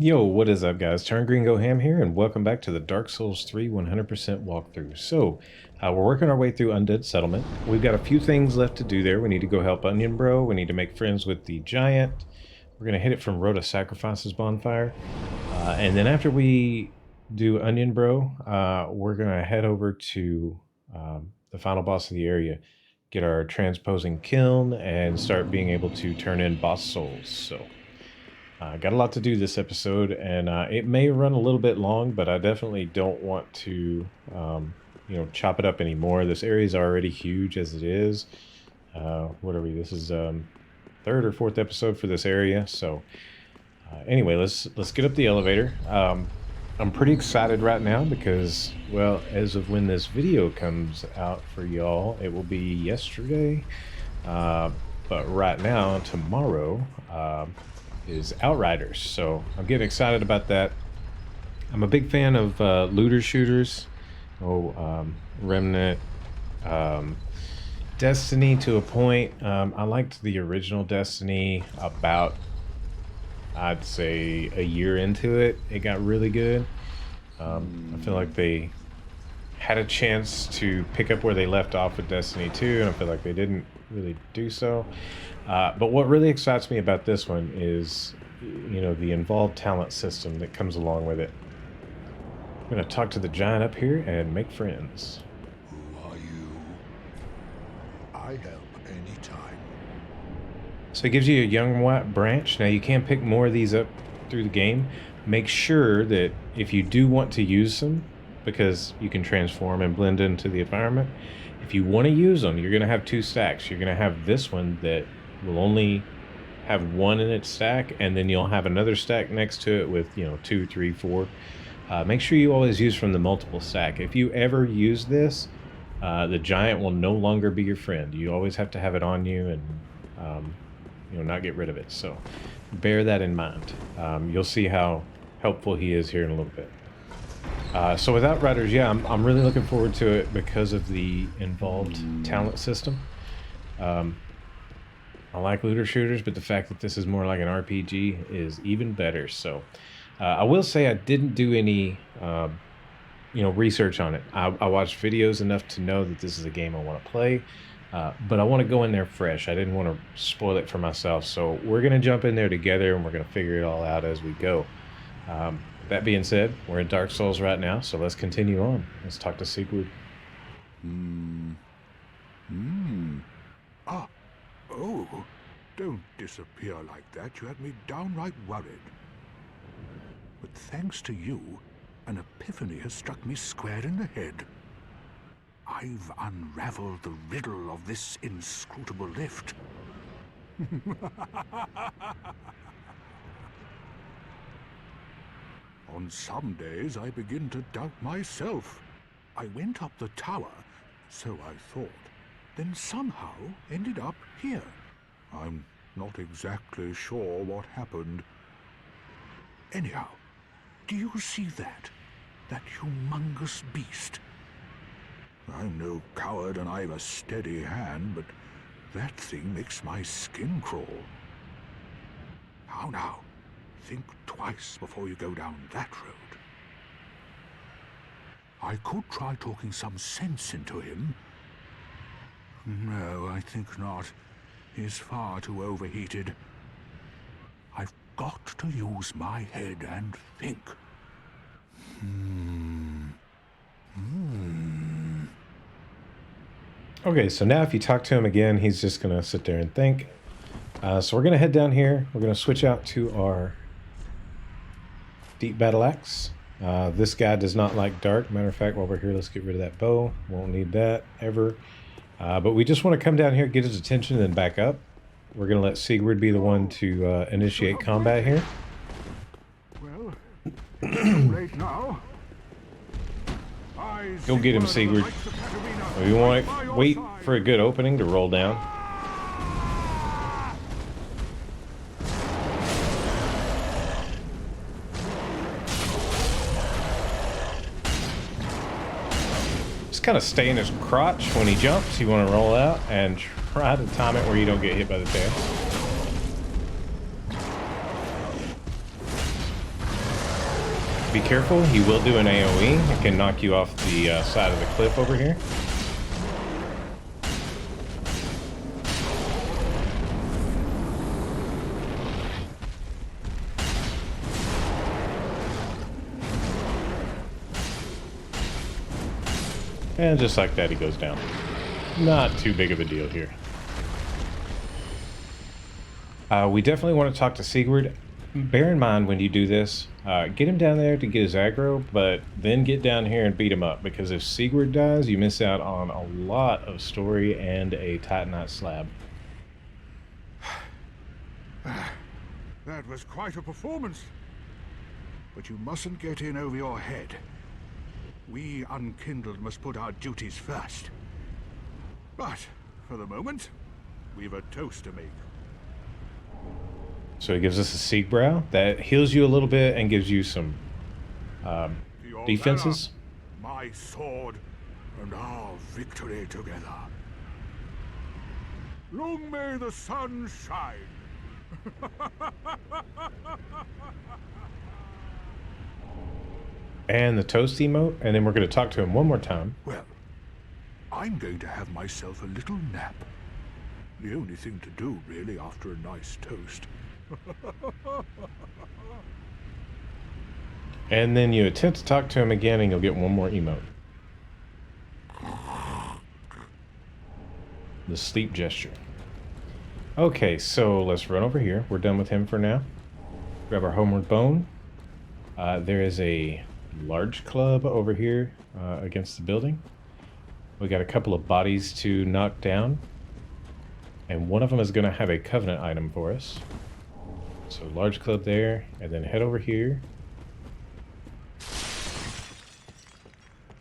Yo, what is up, guys? Turn Green Go Ham here, and welcome back to the Dark Souls 3 100% walkthrough. So, we're working our way through Undead Settlement. We've got a few things left to do there. We need to go help Onion Bro. We need to make friends with the Giant. We're going to hit it from Rhoda Sacrifice's bonfire. And then after we do Onion Bro, we're going to head over to the final boss of the area, get our transposing kiln, and start being able to turn in boss souls. So... got a lot to do this episode, and it may run a little bit long, but I definitely don't want to, chop it up anymore. This area is already huge as it is. What are we? This is third or fourth episode for this area. So anyway, let's get up the elevator. I'm pretty excited right now because, well, as of when this video comes out for y'all, it will be yesterday. But right now, tomorrow, is Outriders, so I'm getting excited about that. I'm a big fan of looter shooters. Remnant, Destiny to a point. I liked the original Destiny about, I'd say, a year into it. It got really good. I feel like they had a chance to pick up where they left off with Destiny 2, and I feel like they didn't really do so. But what really excites me about this one is, the involved talent system that comes along with it. I'm going to talk to the Giant up here and make friends. Who are you? I help anytime. So it gives you a young white branch. Now you can pick more of these up through the game. Make sure that if you do want to use them, because you can transform and blend into the environment, if you want to use them, you're going to have two stacks. You're going to have this one that will only have one in its stack, and then you'll have another stack next to it with 2, 3, 4. Make sure you always use from the multiple stack. If you ever use this, the Giant will no longer be your friend. You always have to have it on you and not get rid of it. So bear that in mind. You'll see how helpful he is here in a little bit. So with Outriders, yeah, I'm really looking forward to it because of the involved talent system. I like looter shooters, but the fact that this is more like an RPG is even better. So I will say I didn't do any research on it. I watched videos enough to know that this is a game I want to play, but I want to go in there fresh. I didn't want to spoil it for myself. So we're going to jump in there together, and we're going to figure it all out as we go. That being said, we're in Dark Souls right now, so let's continue on. Let's talk to Seigward. Oh, don't disappear like that. You had me downright worried. But thanks to you, an epiphany has struck me square in the head. I've unraveled the riddle of this inscrutable lift. On some days, I begin to doubt myself. I went up the tower, so I thought, then somehow ended up here. I'm not exactly sure what happened. Anyhow, do you see that? That humongous beast? I'm no coward and I've a steady hand, but that thing makes my skin crawl. How now? Think twice before you go down that road. I could try talking some sense into him. No, I think not. He's far too overheated. I've got to use my head and think. Okay, so now if you talk to him again, he's just going to sit there and think. So we're going to head down here. We're going to switch out to our deep battle axe. This guy does not like dark. Matter of fact, while we're here, let's get rid of that bow. Won't need that ever. But we just want to come down here, get his attention, and then back up. We're going to let Seigward be the one to initiate combat here. Well, it's late now. Go get him, Seigward. We want to wait for a good opening to roll down. Just kind of stay in his crotch when he jumps. You want to roll out and try to time it where you don't get hit by the tail. Be careful, he will do an AoE. It can knock you off the side of the cliff over here. And just like that, he goes down. Not too big of a deal here. We definitely want to talk to Seigward. Bear in mind when you do this, get him down there to get his aggro, but then get down here and beat him up, because if Seigward dies, you miss out on a lot of story and a Titanite slab. That was quite a performance. But you mustn't get in over your head. We unkindled must put our duties first. But, for the moment, we've a toast to make. So he gives us a Seek Brow that heals you a little bit and gives you some Your defenses. valor, my sword, and our victory together. Long may the sun shine. And the toast emote, and then we're going to talk to him one more time. Well, I'm going to have myself a little nap. The only thing to do, really, after a nice toast. And then you attempt to talk to him again, and you'll get one more emote. The sleep gesture. Okay, so let's run over here. We're done with him for now. Grab our homeward bone. There is a large club over here against the building. We got a couple of bodies to knock down. And one of them is going to have a covenant item for us. So large club there, and then head over here.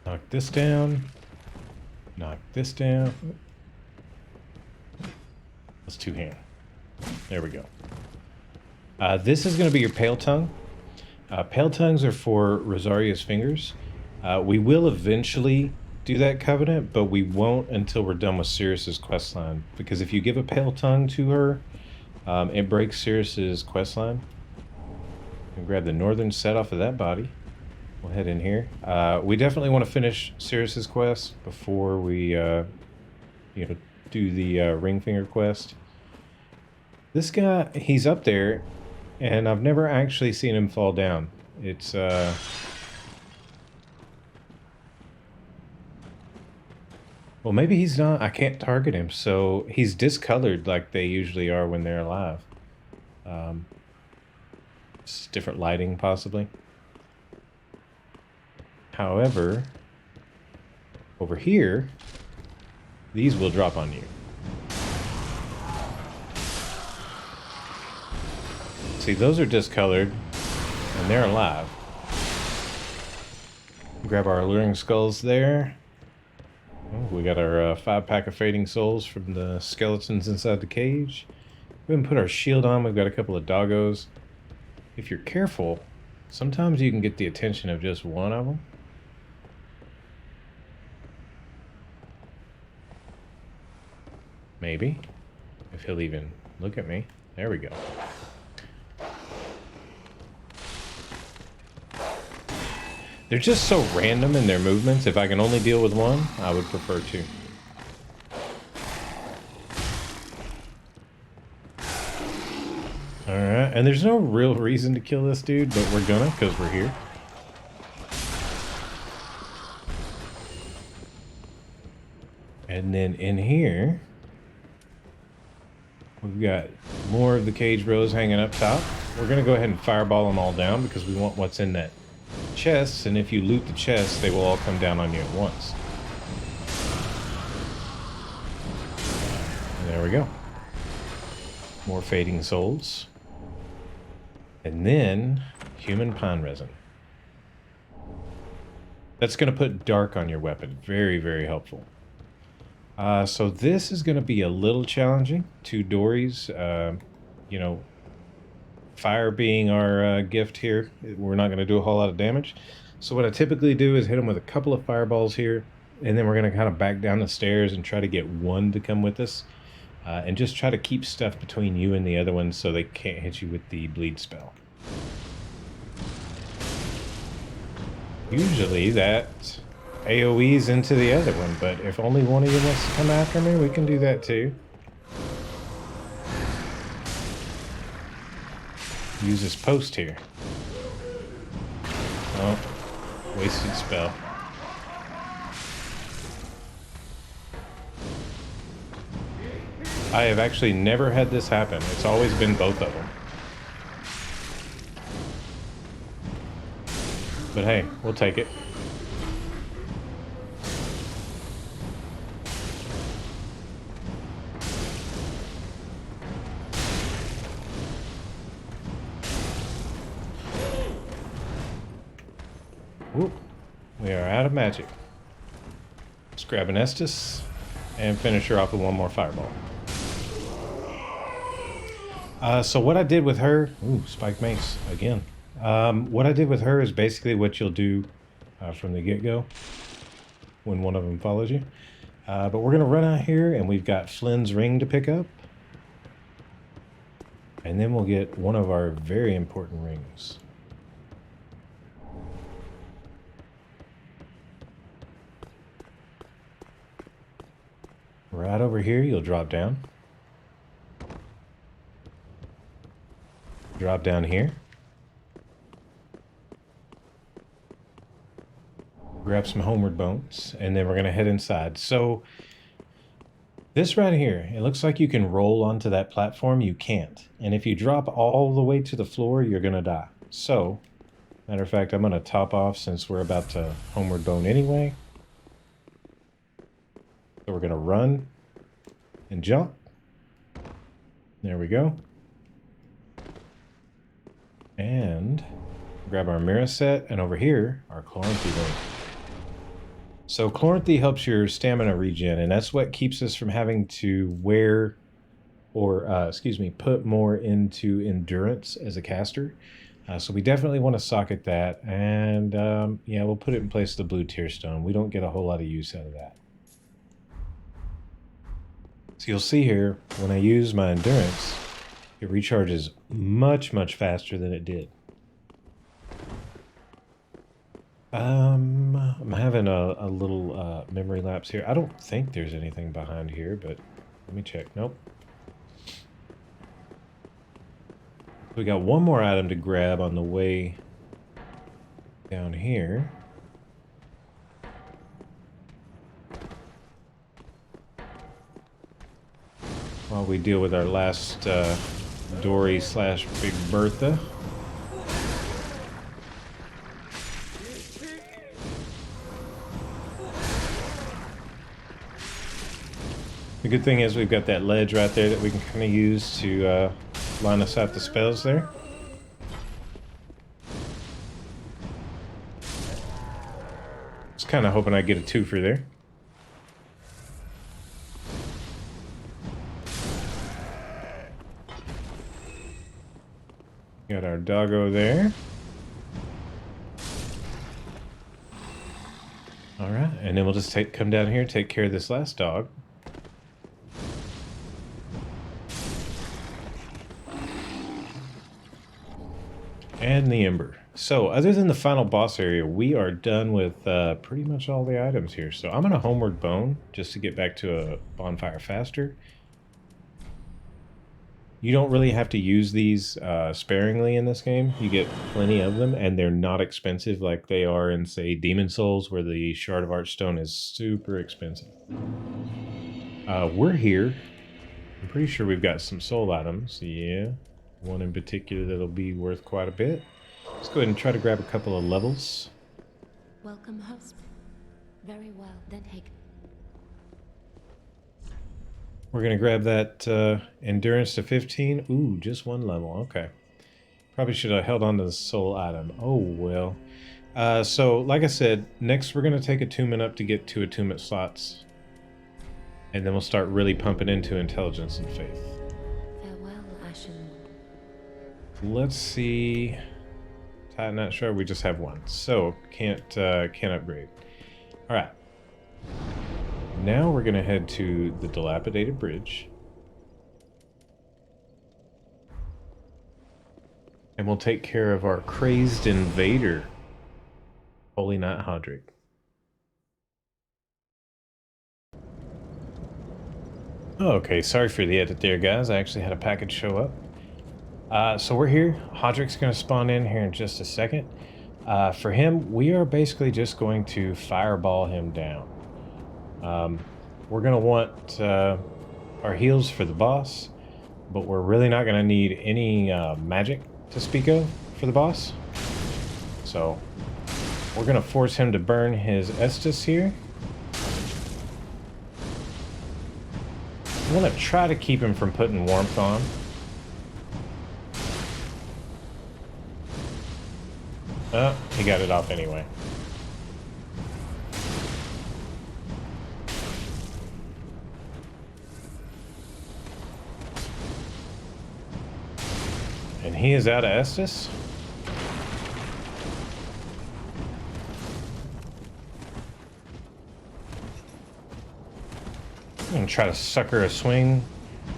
Knock this down. Knock this down. Let's two-hand. There we go. This is going to be your Pale Tongue. Pale Tongues are for Rosaria's fingers. We will eventually do that covenant, but we won't until we're done with Sirius's questline. Because if you give a Pale Tongue to her, it breaks Sirius's questline. And grab the northern set off of that body. We'll head in here. We definitely want to finish Sirius's quest before we, do the ring finger quest. This guy, he's up there, and I've never actually seen him fall down. It's well, maybe he's not. I can't target him, so he's discolored like they usually are when they're alive. It's different lighting, possibly. However, over here, these will drop on you. See, those are discolored, and they're alive. Grab our alluring skulls there. Oh, we got our 5-pack of fading souls from the skeletons inside the cage. Go ahead and put our shield on. We've got a couple of doggos. If you're careful, sometimes you can get the attention of just one of them. Maybe. If he'll even look at me. There we go. They're just so random in their movements. If I can only deal with one, I would prefer to. Alright, and there's no real reason to kill this dude, but we're gonna, because we're here. And then in here, we've got more of the cage bros hanging up top. We're gonna go ahead and fireball them all down because we want what's in that chest, and if you loot the chest, they will all come down on you at once. And there we go. More fading souls. And then human pine resin. That's going to put dark on your weapon. Very, very helpful. So this is going to be a little challenging. 2 dories. Fire being our gift here, we're not going to do a whole lot of damage. So what I typically do is hit them with a couple of fireballs here, and then we're going to kind of back down the stairs and try to get one to come with us. And just try to keep stuff between you and the other one so they can't hit you with the bleed spell. Usually that AoEs into the other one, but if only one of you wants to come after me, we can do that too. Use this post here. Oh, wasted spell. I have actually never had this happen. It's always been both of them. But hey, we'll take it. Whoop. We are out of magic. Let's grab an Estus and finish her off with one more fireball. So what I did with her... Ooh, spike mace again. What I did with her is basically what you'll do from the get-go when one of them follows you. But we're going to run out here, and we've got Flynn's ring to pick up. And then we'll get one of our very important rings. Right over here, you'll drop down. Drop down here. Grab some homeward bones, and then we're going to head inside. So, this right here, it looks like you can roll onto that platform. You can't. And if you drop all the way to the floor, you're going to die. So, matter of fact, I'm going to top off since we're about to homeward bone anyway. So we're going to run and jump. There we go. And grab our mirror set, and over here, our Chloranthy ring. So Chloranthy helps your stamina regen, and that's what keeps us from having to wear, or put more into endurance as a caster. So we definitely want to socket that, and yeah, we'll put it in place of the blue tear stone. We don't get a whole lot of use out of that. So you'll see here, when I use my endurance, it recharges much, much faster than it did. I'm having a little memory lapse here. I don't think there's anything behind here, but let me check. Nope. We got one more item to grab on the way down here. While we deal with our last Dory slash Big Bertha. The good thing is we've got that ledge right there that we can kind of use to line us out the spells there. Just kind of hoping I get a twofer there. Got our doggo there. Alright, and then we'll just come down here and take care of this last dog. And the Ember. So, other than the final boss area, we are done with pretty much all the items here. So, I'm going to homeward bone just to get back to a bonfire faster. You don't really have to use these sparingly in this game. You get plenty of them, and they're not expensive like they are in, say, Demon Souls, where the Shard of Archstone is super expensive. We're here. I'm pretty sure we've got some soul items. Yeah. One in particular that'll be worth quite a bit. Let's go ahead and try to grab a couple of levels. Welcome, host. Very well, then take. We're going to grab that endurance to 15. Ooh, just one level. Okay. Probably should have held on to the soul item. Oh, well. So, like I said, next we're going to take attunement up to get 2 attunement slots. And then we'll start really pumping into intelligence and faith. Farewell, Ashen. Let's see. Not sure. We just have one, so can't upgrade. All right. Now we're gonna head to the dilapidated bridge, and we'll take care of our crazed invader. Holy Knight Hodrick. Okay, sorry for the edit there, guys. I actually had a package show up. So we're here. Hodrick's going to spawn in here in just a second. For him, we are basically just going to fireball him down. We're going to want our heals for the boss, but we're really not going to need any magic to speak of for the boss. So we're going to force him to burn his Estus here. I want to try to keep him from putting warmth on. Oh, he got it off anyway. And he is out of Estus. I'm going to try to sucker a swing.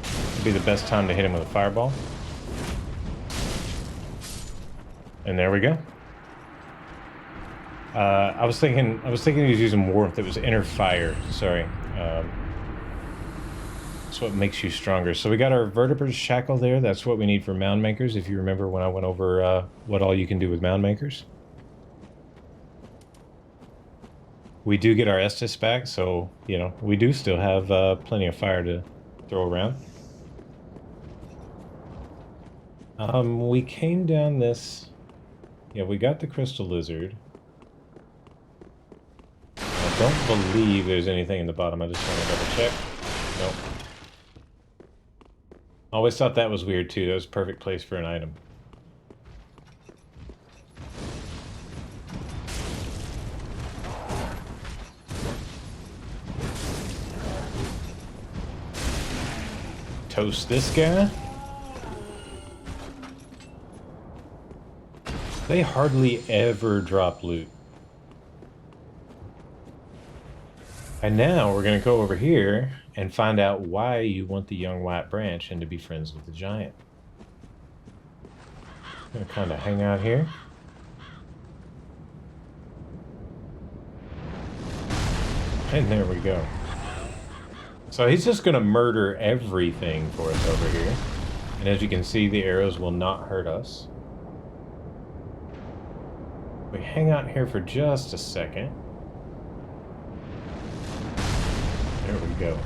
It'll be the best time to hit him with a fireball. And there we go. I was thinking he was using warmth. It was inner fire. Sorry. That's what makes you stronger. So we got our vertebrae shackle there. That's what we need for mound makers. If you remember when I went over what all you can do with mound makers. We do get our Estus back, so, you know, we do still have plenty of fire to throw around. We came down this... Yeah, we got the crystal lizard. I don't believe there's anything in the bottom. I just want to double check. Nope. Always thought that was weird, too. That was a perfect place for an item. Toast this guy. They hardly ever drop loot. And now we're going to go over here and find out why you want the young white branch and to be friends with the giant. I'm going to kind of hang out here. And there we go. So he's just going to murder everything for us over here. And as you can see, the arrows will not hurt us. We hang out here for just a second. There we go.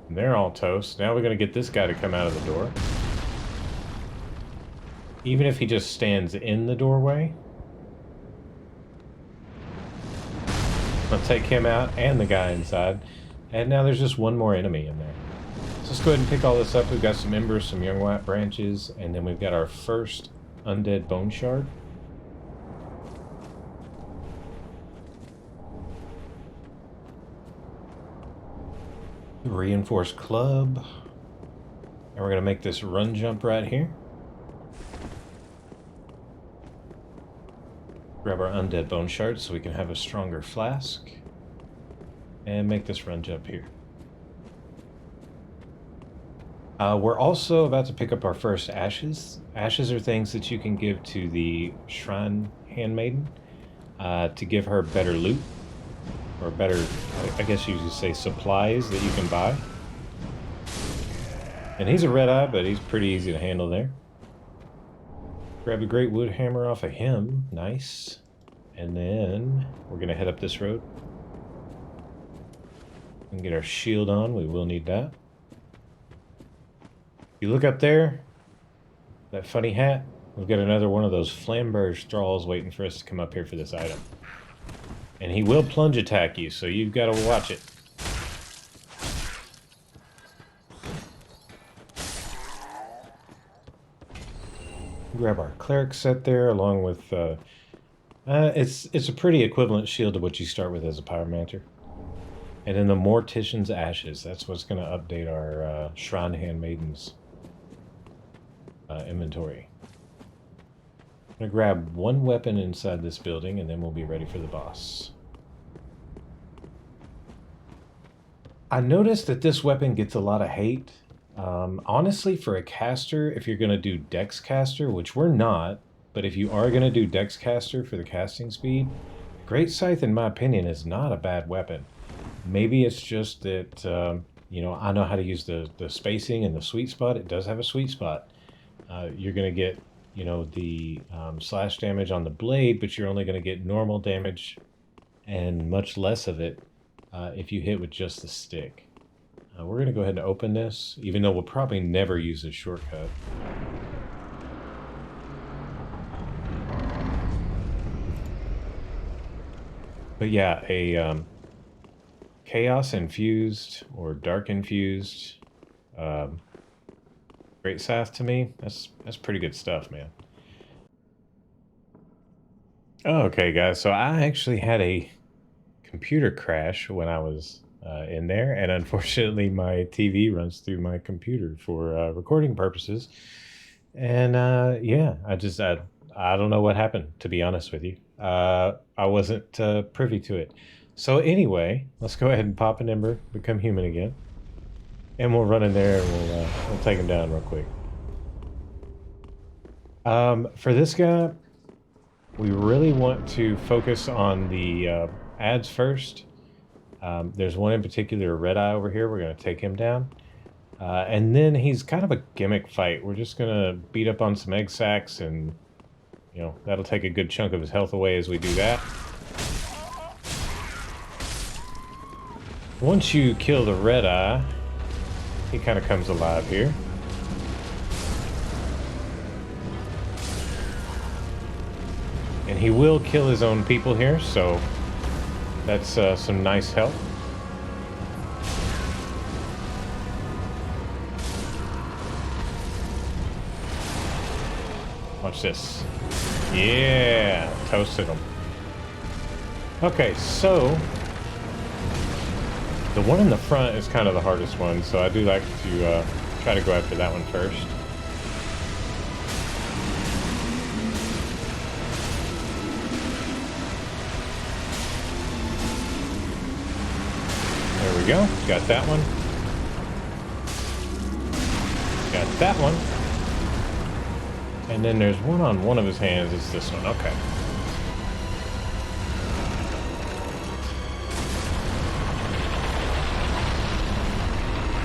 And they're all toast. Now we're going to get this guy to come out of the door. Even if he just stands in the doorway. I'll take him out and the guy inside. And now there's just one more enemy in there. So let's go ahead and pick all this up. We've got some embers, some young white branches, and then we've got our first undead bone shard. Reinforced club. And we're going to make this run jump right here. Grab our undead bone shard so we can have a stronger flask. And make this run jump here. We're also about to pick up our first ashes. Ashes are things that you can give to the shrine handmaiden to give her better loot. Or better, I guess you could say, supplies that you can buy. And he's a red-eye, but he's pretty easy to handle there. Grab a Greatwood hammer off of him. Nice. And then we're going to head up this road. And get our shield on. We will need that. You look up there, that funny hat, we've got another one of those flamberge thralls waiting for us to come up here for this item. And he will plunge attack you, so you've got to watch it. Grab our cleric set there, along with... it's a pretty equivalent shield to what you start with as a pyromancer. And then the Mortician's Ashes. That's what's going to update our Shrine Handmaiden's inventory. I'm going to grab one weapon inside this building, and then we'll be ready for the boss. I noticed that this weapon gets a lot of hate. Honestly, for a caster, if you're going to do Dex caster, which we're not, but if you are going to do Dex Caster for the casting speed, Great Scythe, in my opinion, is not a bad weapon. Maybe it's just that, you know, I know how to use the spacing and the sweet spot. It does have a sweet spot. You're going to get, you know, the slash damage on the blade, but you're only going to get normal damage and much less of it if you hit with just the stick. We're going to go ahead and open this, even though we'll probably never use this shortcut. But yeah, a chaos infused or dark infused Great Scythe to me, that's pretty good stuff, man. Okay, guys, so I actually had a computer crash when I was in there, and unfortunately my TV runs through my computer for recording purposes. And yeah, I don't know what happened, to be honest with you. I wasn't privy to it. So anyway, let's go ahead and pop an ember, become human again, and we'll run in there and we'll take him down real quick. For this guy, we really want to focus on the ads first. There's one in particular, Red Eye over here. We're going to take him down. And then he's kind of a gimmick fight. We're just going to beat up on some egg sacs, and, you know, that'll take a good chunk of his health away as we do that. Once you kill the Red Eye, he kind of comes alive here. And he will kill his own people here, so that's some nice help. Watch this. Yeah, toasted him. Okay, so the one in the front is kind of the hardest one, so I do like to try to go after that one first. There we go. Got that one. Got that one. And then there's one on one of his hands. It's this one. Okay.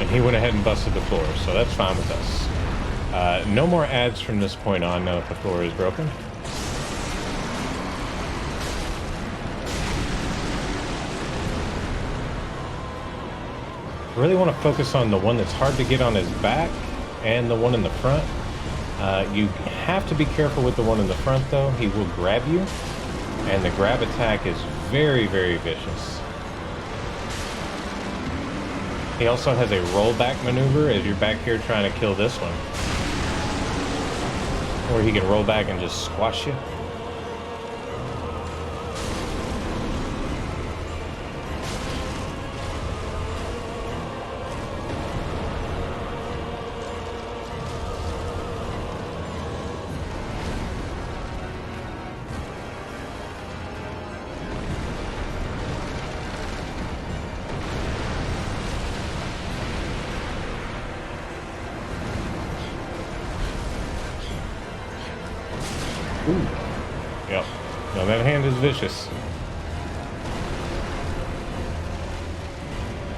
And he went ahead and busted the floor, so that's fine with us. No more ads from this point on now that the floor is broken. I really want to focus on the one that's hard to get on his back and the one in the front. You have to be careful with the one in the front, though. He will grab you, and the grab attack is very, very vicious. He also has a rollback maneuver as you're back here trying to kill this one, or he can roll back and just squash you. Ooh. Yep. Now that hand is vicious.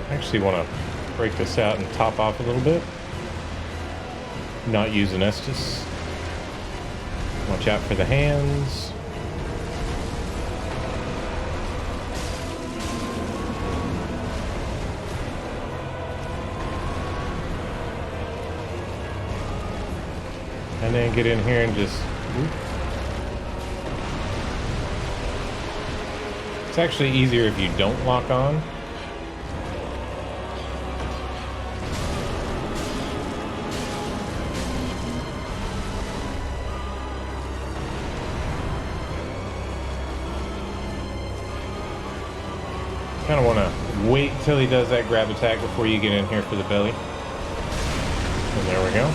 I actually want to break this out and top off a little bit. Not using Estus. Watch out for the hands. And then get in here and just... Whoop. It's actually easier if you don't lock on. Kind of want to wait till he does that grab attack before you get in here for the belly. And there we go.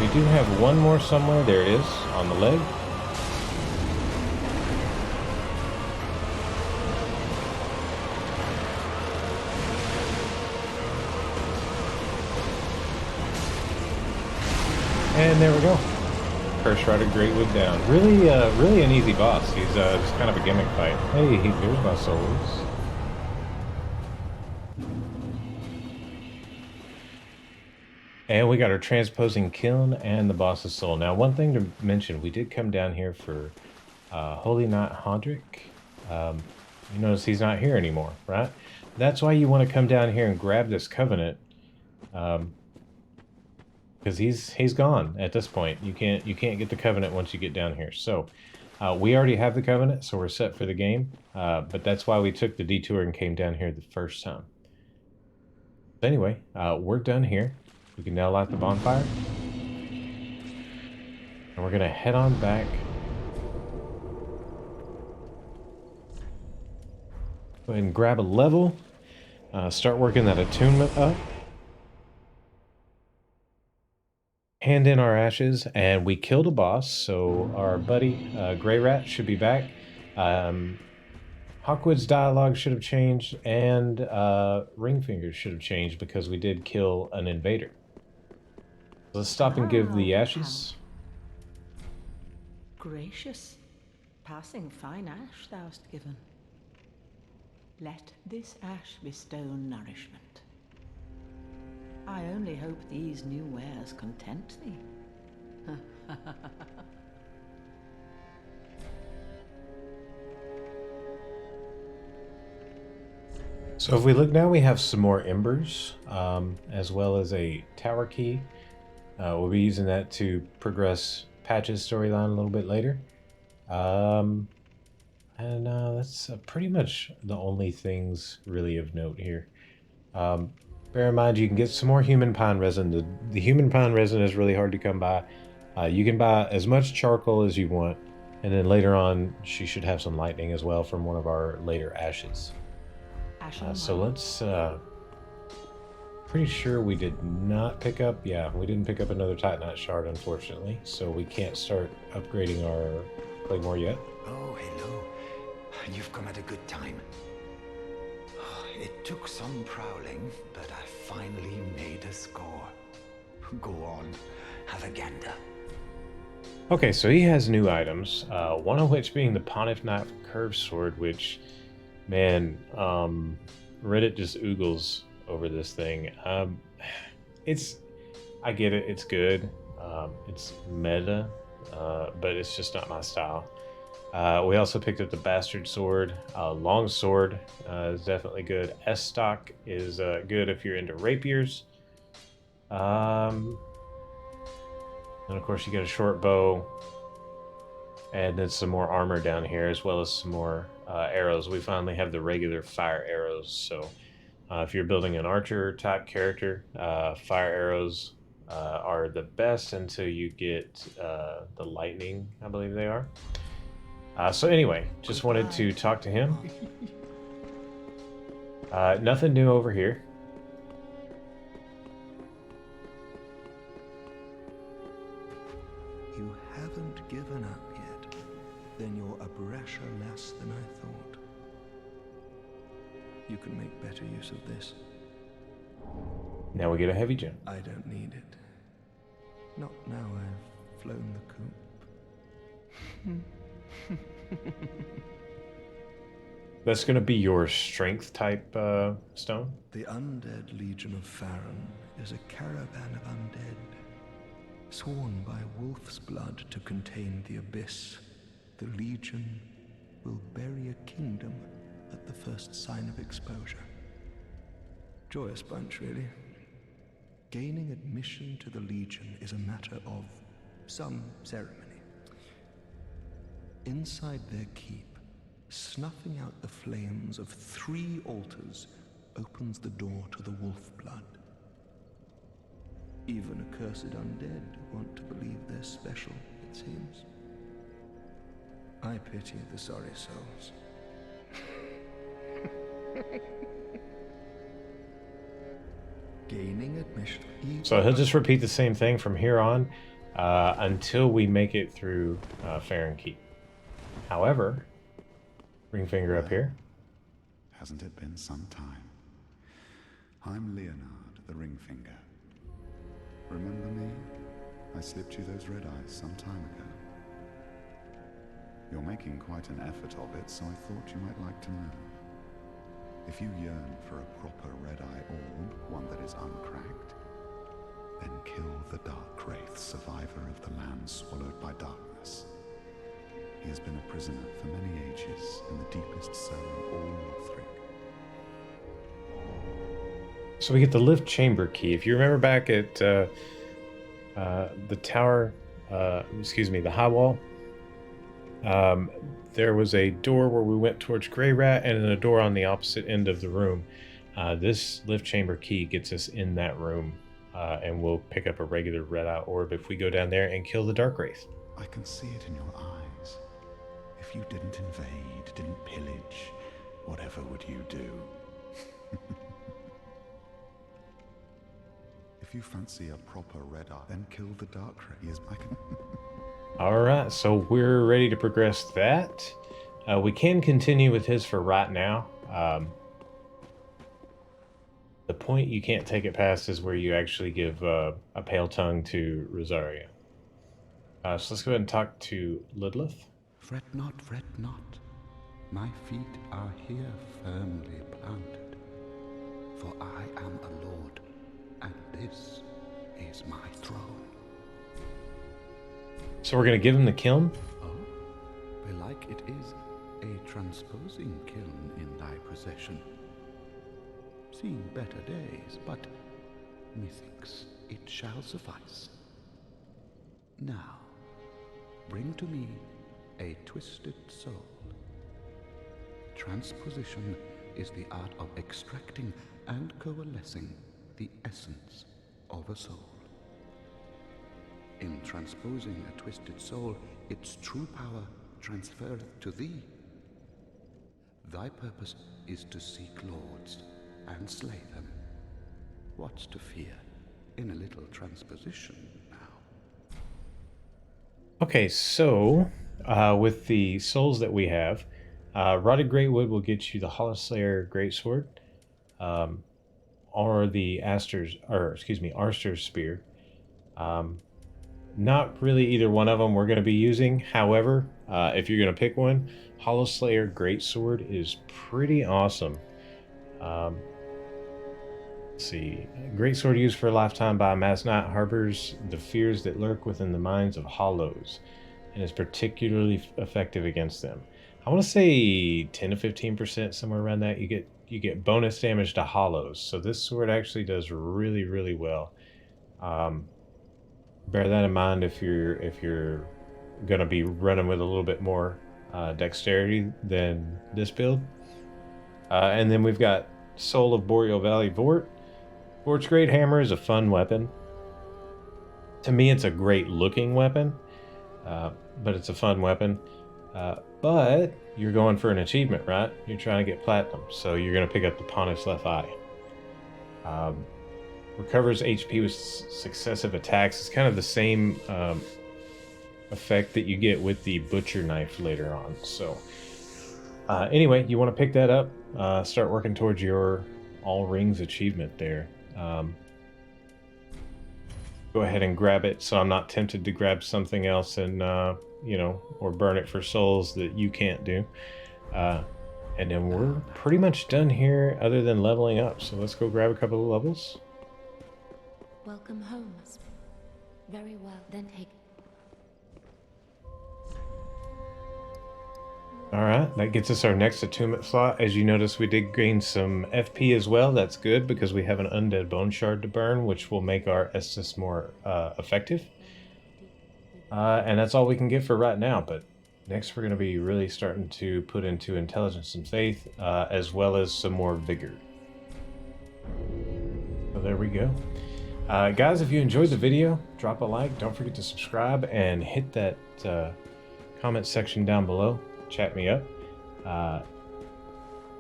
We do have one more somewhere. There it is, on the leg. And there we go. Curse Rider Greatwood down. Really, really an easy boss. He's just kind of a gimmick fight. Hey, here's my souls. And we got our transposing kiln and the boss's soul. Now, one thing to mention, we did come down here for Holy Knight Hodrick. You notice he's not here anymore, right? That's why you want to come down here and grab this covenant, because he's gone at this point. You can't get the covenant once you get down here. So we already have the covenant, so we're set for the game. But that's why we took the detour and came down here the first time. But anyway, we're done here. We can now light the bonfire. And we're going to head on back. Go ahead and grab a level. Start working that attunement up. Hand in our ashes, and we killed a boss, so our buddy Grey Rat should be back. Hawkwood's dialogue should have changed, and Ringfinger should have changed because we did kill an invader. Let's stop and give the ashes. Gracious, passing fine ash thou'st given. Let this ash bestow nourishment. I only hope these new wares content thee. So if we look now, we have some more embers, as well as a tower key. We'll be using that to progress Patch's storyline a little bit later. And that's pretty much the only things really of note here. Bear in mind, you can get some more human pine resin. The human pine resin is really hard to come by. You can buy as much charcoal as you want, and then later on, she should have some lightning as well from one of our later ashes. So let's... pretty sure we did not pick up... Yeah, we didn't pick up another Titanite shard, unfortunately. So we can't start upgrading our Claymore yet. Oh, hello. You've come at a good time. It took some prowling, but I finally made a score. Go on, have a gander. Okay, so he has new items. One of which being the Pontiff Knife Curved Sword, which, man, Reddit just oogles over this thing. I get it, it's good. It's meta, but it's just not my style. We also picked up the Bastard Sword. Long Sword is definitely good. S-Stock is good if you're into rapiers. And of course you get a short bow. And then some more armor down here, as well as some more arrows. We finally have the regular fire arrows. So if you're building an archer type character, fire arrows are the best until you get the lightning, I believe they are. So anyway, just wanted to talk to him. Nothing new over here. You haven't given up yet. Then you're a brasher less than I thought. You can make better use of this. Now we get a heavy gem. I don't need it. Not now I've flown the coop. That's going to be your strength type stone. The Undead Legion of Farron is a caravan of undead, sworn by wolf's blood to contain the abyss. The Legion will bury a kingdom at the first sign of exposure. Joyous bunch, really. Gaining admission to the Legion is a matter of some ceremony. Inside their keep, snuffing out the flames of 3 altars opens the door to the wolf blood. Even accursed undead want to believe they're special, it seems. I pity the sorry souls. Gaining admission. So he'll just repeat the same thing from here on until we make it through Farron Keep. However, ring finger up here. Hasn't it been some time? I'm Leonard, the Ringfinger. Remember me? I slipped you those red eyes some time ago. You're making quite an effort of it, so I thought you might like to know. If you yearn for a proper red-eye orb, one that is uncracked, then kill the Dark Wraith, survivor of the land swallowed by darkness. He has been a prisoner for many ages in the deepest cell of all Hodrick. So we get the lift chamber key. If you remember back at the tower, the high wall, there was a door where we went towards Grey Rat and then a door on the opposite end of the room. This lift chamber key gets us in that room, and we'll pick up a regular red-eye orb if we go down there and kill the Dark Wraith. I can see it in your eyes. If you didn't invade, didn't pillage, whatever would you do? If you fancy a proper red-eye, then kill the Dark Wraith. I can... Alright, so we're ready to progress that. We can continue with his for right now. The point you can't take it past is where you actually give a pale tongue to Rosaria. So let's go ahead and talk to Lidlith. Fret not, fret not. My feet are here firmly planted. For I am a lord, and this is my throne. So we're going to give him the kiln? Oh, belike it is a transposing kiln in thy possession. Seen better days, but methinks it shall suffice. Now, bring to me a twisted soul. Transposition is the art of extracting and coalescing the essence of a soul. In transposing a twisted soul, its true power transferreth to thee. Thy purpose is to seek lords and slay them. What's to fear in a little transposition now? Okay, so with the souls that we have, Rotted Greatwood will get you the Hollow Slayer Greatsword, or the Arster's Spear. Not really either one of them we're going to be using. However, if you're going to pick one, Hollow Slayer Greatsword is pretty awesome. Let's see. Greatsword used for a lifetime by a Mass Knight harbors the fears that lurk within the minds of Hollows, and is particularly effective against them. I want to say 10 to 15%, somewhere around that. You get bonus damage to Hollows, so this sword actually does really, really well. Bear that in mind if you're gonna be running with a little bit more dexterity than this build. And then we've got Soul of Boreal Valley Vort. Vort's Great Hammer is a fun weapon. To me, it's a great looking weapon, but it's a fun weapon. But you're going for an achievement, right? You're trying to get platinum, so you're gonna pick up the Pontiff's Left Eye. Recovers HP with successive attacks. It's kind of the same effect that you get with the Butcher Knife later on. So anyway, you want to pick that up. Start working towards your All Rings achievement there. Go ahead and grab it so I'm not tempted to grab something else and, or burn it for souls that you can't do. And then we're pretty much done here other than leveling up. So let's go grab a couple of levels. Welcome home, husband. Very well, then take... Alright, that gets us our next attunement slot. As you notice, we did gain some FP as well. That's good because we have an Undead Bone Shard to burn, which will make our Estus more effective. And that's all we can get for right now, but next we're going to be really starting to put into Intelligence and Faith, as well as some more Vigor. So there we go. Guys, if you enjoyed the video, drop a like. Don't forget to subscribe and hit that comment section down below. Chat me up.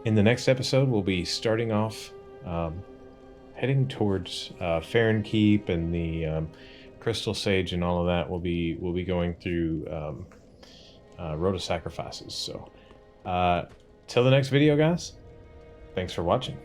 In the next episode, we'll be starting off heading towards Farron Keep and the Crystal Sage and all of that. We'll be going through Road of Sacrifices. So till the next video, guys, thanks for watching.